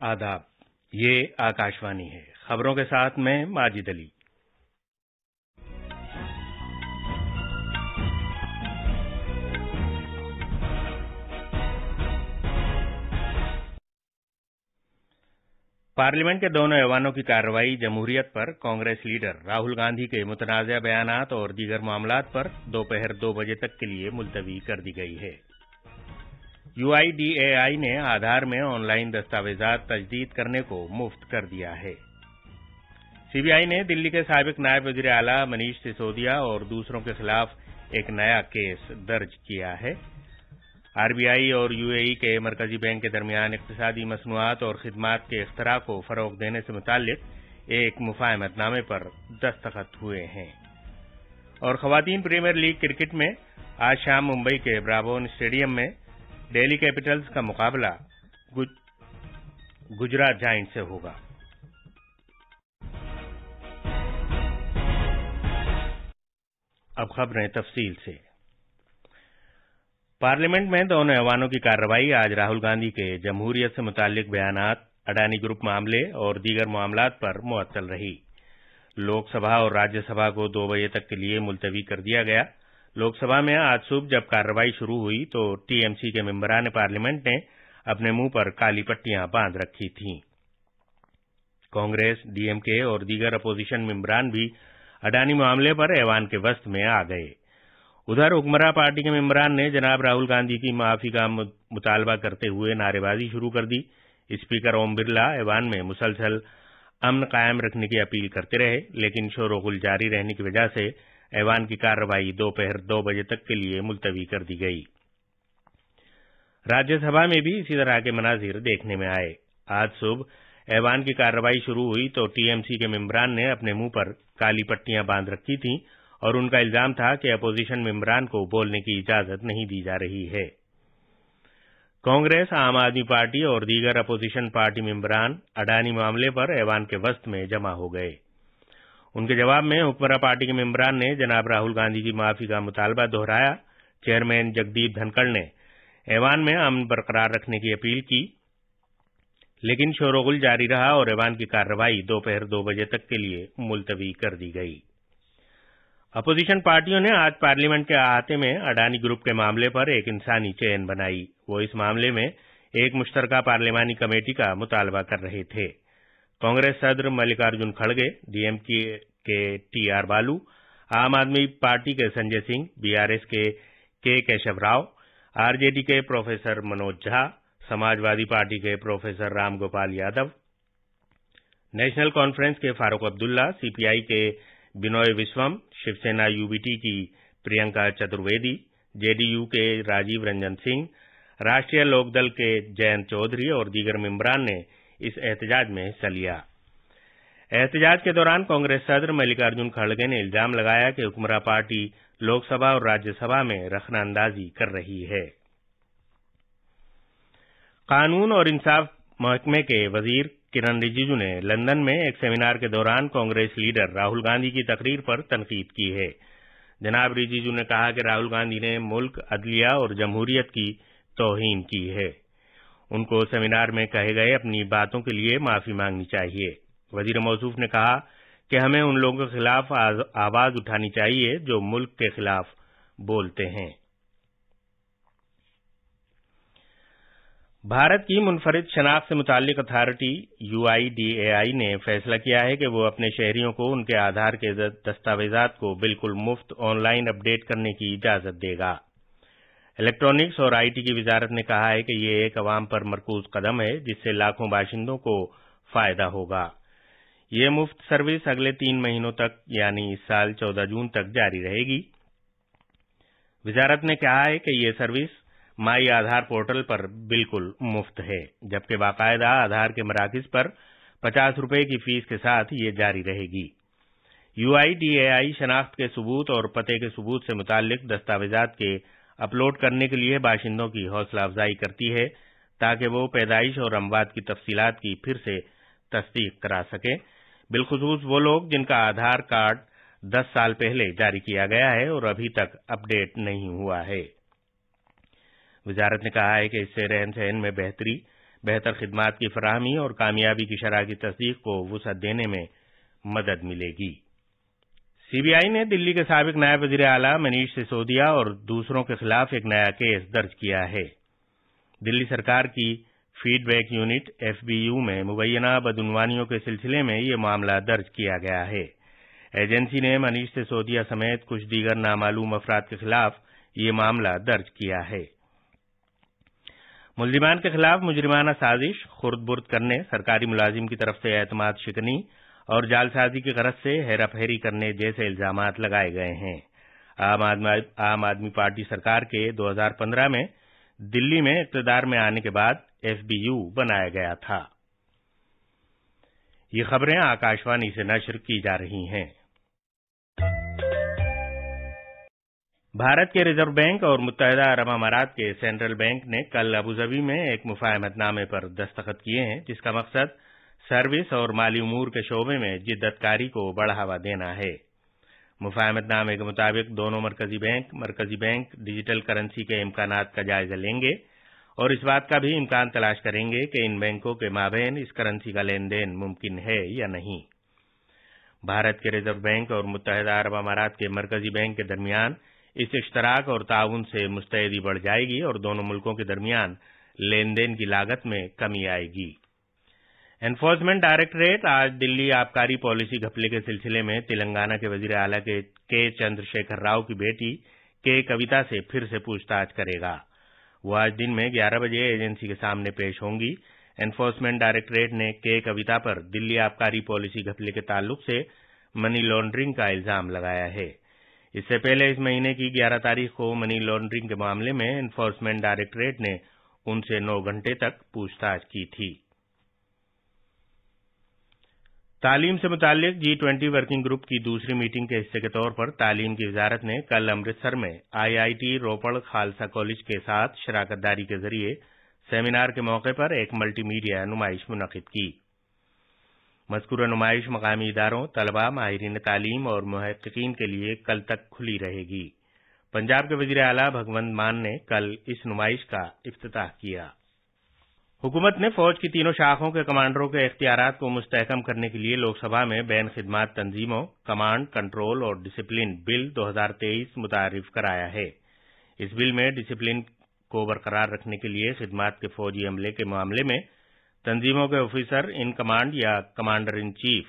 आदाब। ये आकाशवाणी है। खबरों के साथ मैं माजिद अली। पार्लियामेंट के दोनों ऐवानों की कार्रवाई जमहूरियत पर कांग्रेस लीडर राहुल गांधी के मुतनाज़ा बयानात और दीगर मामलात पर दोपहर 2 बजे तक के लिए मुलतवी कर दी गई है। UIDAI ने आधार में ऑनलाइन दस्तावेजात तजदीद करने को मुफ्त कर दिया है। CBI ने दिल्ली के साबिक नायब वज़ीर आला मनीष सिसोदिया और दूसरों के खिलाफ एक नया केस दर्ज किया है। RBI और UAE के मरकजी बैंक के दरमियान इक्तिसादी मसनूआत और खिदमात के इख्तरा को फरोग देने से मुताल्लिक एक मुफाहमतनामे पर दस्तखत हुए हैं। और खवातीन प्रीमियर लीग क्रिकेट में आज शाम मुंबई के ब्राबोन स्टेडियम में दिल्ली कैपिटल्स का मुकाबला गुजरात जायंट्स से होगा। अब खबरें तफसील से। पार्लियामेंट में दोनों ऐवानों की कार्रवाई आज राहुल गांधी के जमहूरियत से मुताल्लिक बयानात, अडानी ग्रुप मामले और दीगर मामलात पर मुअत्तल रही। लोकसभा और राज्यसभा को 2 बजे तक के लिए मुलतवी कर दिया गया। लोकसभा में आज सुबह जब कार्रवाई शुरू हुई तो TMC के मेंबरान पार्लियामेंट ने अपने मुंह पर काली पट्टियां बांध रखी थीं। कांग्रेस, DMK और दीगर अपोजिशन मेंबरान भी अडानी मामले पर ऐवान के वस्त में आ गए। उधर हुक्मरां पार्टी के मेंबरान ने जनाब राहुल गांधी की माफी का मुतालबा करते हुए नारेबाजी शुरू कर दी। स्पीकर ओम बिरला ऐवान में मुसलसल अमन कायम रखने की अपील करते रहे, लेकिन शोरगुल जारी रहने की वजह से ऐवान की कार्रवाई दोपहर 2 बजे तक के लिए मुलतवी कर दी गई। राज्यसभा में भी इसी तरह के मनाजिर देखने में आए। आज सुबह ऐवान की कार्रवाई शुरू हुई तो TMC के मेंबरान ने अपने मुंह पर काली पट्टियां बांध रखी थीं और उनका इल्जाम था कि अपोजिशन मेंबरान को बोलने की इजाजत नहीं दी जा रही है। कांग्रेस, आम आदमी पार्टी और दीगर अपोजिशन पार्टी मेंबरान अडानी मामले पर ऐवान के वस्त में जमा हो गए। उनके जवाब में हुक्मरां पार्टी के मेंबरान ने जनाब राहुल गांधी की माफी का मुतालबा दोहराया। चेयरमैन जगदीप धनखड़ ने ऐवान में अमन बरकरार रखने की अपील की, लेकिन शोरगुल जारी रहा और ऐवान की कार्रवाई दोपहर 2 बजे तक के लिए मुलतवी कर दी गई। अपोजिशन पार्टियों ने आज पार्लियामेंट के अहाते में अडानी ग्रुप के मामले पर एक इंसानी चेन बनाई। वो इस मामले में एक मुश्तरका पार्लियामानी कमेटी का मुतालबा कर रहे थे। कांग्रेस सदर मल्लिकार्जुन खड़गे, DMK के TR बालू, आम आदमी पार्टी के संजय सिंह, BRS के K केशव राव, RJD के प्रोफेसर मनोज झा, समाजवादी पार्टी के professor Ram Gopal Yadav, national conference के फारूक अब्दुल्ला, CPI के बिनोय विश्वम, शिवसेना UBT की प्रियंका चतुर्वेदी, JDU के राजीव रंजन सिंह, राष्ट्रीय लोकदल के जयंत चौधरी और दीगर मेंबरान ने इस एहतजाज में हिस्सा लिया। एहतजाज के दौरान कांग्रेस सदर मल्लिकार्जुन खड़गे ने इल्जाम लगाया कि हुक्मरां पार्टी लोकसभा और राज्यसभा में रखनांदाजी कर रही है। कानून और इंसाफ महकमे के वजीर किरण रिजिजू ने लंदन में एक सेमिनार के दौरान कांग्रेस लीडर राहुल गांधी की तकरीर पर तनकीद की है। जनाब रिजिजू ने कहा कि राहुल गांधी ने मुल्क, अदलिया और जमहूरियत की तौहीन की है। उनको सेमिनार में कहे गए अपनी बातों के लिए माफी मांगनी चाहिए। वजीर मौसूफ ने कहा कि हमें उन लोगों के खिलाफ आवाज उठानी चाहिए जो मुल्क के खिलाफ बोलते हैं। भारत की मुनफरिद शनाख्त से मुताल्लिक अथॉरिटी UIDAI ने फैसला किया है कि वो अपने शहरियों को उनके आधार के दस्तावेजात को बिल्कुल मुफ्त ऑनलाइन अपडेट करने की इजाजत देगा। इलेक्ट्रॉनिक्स और IT की वजारत ने कहा है कि ये एक अवाम पर मरकूज कदम है जिससे लाखों बाशिंदों को फायदा होगा। ये मुफ्त सर्विस अगले 3 महीनों तक यानी इस साल 14 जून तक जारी रहेगी। वजारत ने कहा है कि ये सर्विस माई आधार पोर्टल पर बिल्कुल मुफ्त है, जबकि बाकायदा आधार के मराकिज पर 50 रुपए की फीस के साथ ये जारी रहेगी। UIDAI शनाख्त के सबूत और पते के सबूत से मुताल्लिक दस्तावेजात के अपलोड करने के लिए बाशिंदों की हौसला अफजाई करती है ताकि वो पैदाइश और अमवात की तफसीलात की फिर से तस्दीक करा सकें, बिलखुसूस वो लोग जिनका आधार कार्ड 10 साल पहले जारी किया गया है और अभी तक अपडेट नहीं हुआ है। वजारत ने कहा है कि इससे रहन सहन में बेहतरी, بہتر خدمات کی فراہمی اور کامیابی کی شرح کی تصدیق کو وسعت دینے میں مدد ملے گی۔ سی بی آئی نے دلی کے سابق نائب وزیر اعلیٰ منیش سسودیا اور دوسروں کے خلاف ایک نیا کیس درج کیا ہے۔ دلی سرکار کی فیڈ بیک یونٹ FBU میں مبینہ بدعنوانیوں کے سلسلے میں یہ معاملہ درج کیا گیا ہے۔ ایجنسی نے منیش سسودیا سمیت کچھ دیگر نامعلوم افراد کے خلاف یہ معاملہ درج کیا ہے۔ ملزمان کے خلاف مجرمانہ سازش، خرد برد کرنے، سرکاری ملازم کی طرف سے اعتماد شکنی اور جعلسازی کی غرض سے ہیرا پھیری کرنے جیسے الزامات لگائے گئے ہیں۔ عام آدمی پارٹی سرکار کے 2015 میں دلی میں اقتدار میں آنے کے بعد FBU بنایا گیا تھا۔ یہ خبریں آکاشوانی سے نشر کی جا رہی ہیں۔ بھارت کے ریزرو بینک اور متحدہ عرب امارات کے سینٹرل بینک نے کل ابوظہبی میں ایک مفاہمت نامے پر دستخط کیے ہیں، جس کا مقصد سروس اور مالی امور کے شعبے میں جدت کاری کو بڑھاوا دینا ہے۔ مفاہمت نامے کے مطابق دونوں مرکزی بینک ڈیجیٹل کرنسی کے امکانات کا جائزہ لیں گے اور اس بات کا بھی امکان تلاش کریں گے کہ ان بینکوں کے مابین اس کرنسی کا لین دین ممکن ہے یا نہیں۔ بھارت کے ریزرو بینک اور متحدہ عرب امارات کے مرکزی بینک کے درمیان اس اشتراک اور تعاون سے مستعدی بڑھ جائے گی اور دونوں ملکوں کے درمیان لین دین کی لاگت میں کمی آئے گی۔ انفورسمنٹ ڈائریکٹوریٹ آج دلی آبکاری پالیسی گھپلے کے سلسلے میں تلنگانہ کے وزیر اعلیٰ کے چندر شیکھر راؤ کی بیٹی کے کویتا سے پھر سے پوچھ تاچھ کرے گا۔ وہ آج دن میں 11 بجے ایجنسی کے سامنے پیش ہوں گی۔ انفورسمنٹ ڈائریکٹوریٹ نے کے کویتا پر دلی آبکاری پالیسی گھپلے کے تعلق سے منی لانڈرنگ کا الزام لگایا ہے۔ اس سے پہلے اس مہینے کی 11 تاریخ کو منی لانڈرنگ کے معاملے میں انفورسمنٹ ڈائریکٹوریٹ نے ان سے 9 گھنٹے تک پوچھ تاچھ کی تھی۔ تعلیم سے متعلق G20 ورکنگ گروپ کی دوسری میٹنگ کے حصے کے طور پر تعلیم کی وزارت نے کل امرتسر میں IIT روپڑ خالصہ کالج کے ساتھ شراکت داری کے ذریعے سیمینار کے موقع پر ایک ملٹی میڈیا نمائش منعقد کی۔ مذکورہ نمائش مقامی اداروں، طلباء، ماہرین تعلیم اور محققین کے لیے کل تک کھلی رہے گی۔ پنجاب کے وزیر اعلیٰ بھگونت مان نے کل اس نمائش کا افتتاح کیا۔ حکومت نے فوج کی تینوں شاخوں کے کمانڈروں کے اختیارات کو مستحکم کرنے کے لیے لوک سبھا میں بین خدمات تنظیموں، کمانڈ، کنٹرول اور ڈسپلن بل 2023 متعارف کرایا ہے۔ اس بل میں ڈسپلن کو برقرار رکھنے کے لیے خدمات کے فوجی عملے کے معاملے میں تنظیموں کے آفیسر ان کمانڈ یا کمانڈر ان چیف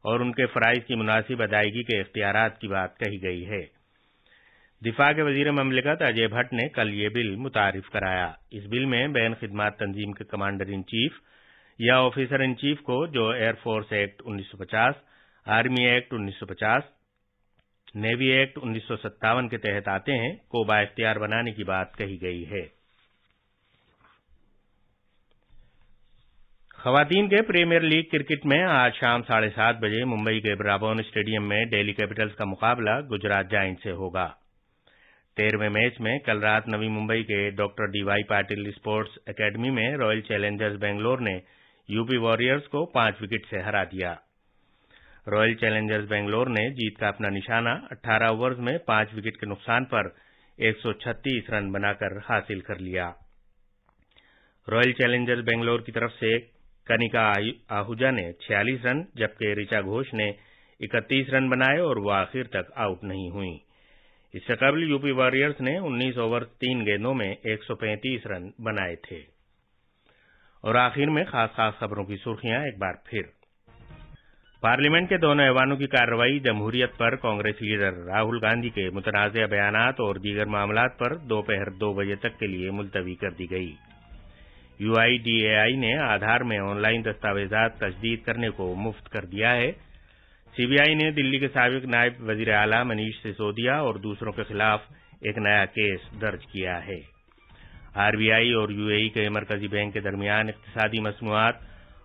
اور ان کے فرائض کی مناسب ادائیگی کے اختیارات کی بات کہی گئی ہے۔ دفاع کے وزیر مملکت اجے بھٹ نے کل یہ بل متعارف کرایا۔ اس بل میں بین خدمات تنظیم کے کمانڈر ان چیف یا آفیسر ان چیف کو جو air force act 1950، army act 1950، navy act 1957 کے تحت آتے ہیں کو بااختیار بنانے کی بات کہی گئی ہے۔ خواتین کے پریمیئر لیگ کرکٹ میں آج شام 7:30 بجے ممبئی کے برابون اسٹیڈیم میں ڈیلی کیپٹلز کا مقابلہ گجرات جائنٹ سے ہوگا۔ 13ویں میچ میں کل رات نوی ممبئی کے doctor D Y Patil sports academy میں رائل چیلنجرز بنگلور نے UP وارئرز کو 5 وکٹ سے ہرا دیا۔ رائل چیلنجرز بنگلور نے جیت کا اپنا نشانہ 18 اوورز میں 5 وکٹ کے نقصان پر 136 رن بنا کر حاصل کر لیا۔ رائل چیلنجرز بنگلور کی طرف سے کنیکا آہوجا نے 46 رن جبکہ ریچا گھوش نے 31 رن بنائے اور وہ آخر تک آؤٹ نہیں ہوئیں۔ اس سے قبل UP وارئرز نے 19 اوور 3 گیندوں میں 135 رن بنائے تھے۔ اور آخر میں خاص خبروں کی سرخیاں ایک بار پھر۔ پارلیمنٹ کے دونوں ایوانوں کی کارروائی جمہوریت پر کانگریس لیڈر راہل گاندھی کے متنازع بیانات اور دیگر معاملات پر دوپہر 2 بجے تک کے لیے ملتوی کر دی گئی۔ UIDAI نے آدھار میں آن لائن دستاویزات تجدید کرنے کو مفت کر دیا ہے۔ CBI نے دلی کے سابق نائب وزیر اعلیٰ منیش سسودیا اور دوسروں کے خلاف ایک نیا کیس درج کیا ہے۔ RBI اور UAE کے مرکزی بینک کے درمیان اقتصادی مصنوعات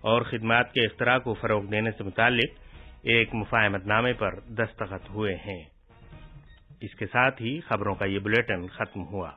اور خدمات کے اختراع کو فروغ دینے سے متعلق ایک مفاہمت نامے پر دستخط ہوئے ہیں۔ اس کے ساتھ ہی خبروں کا یہ بلیٹن ختم ہوا۔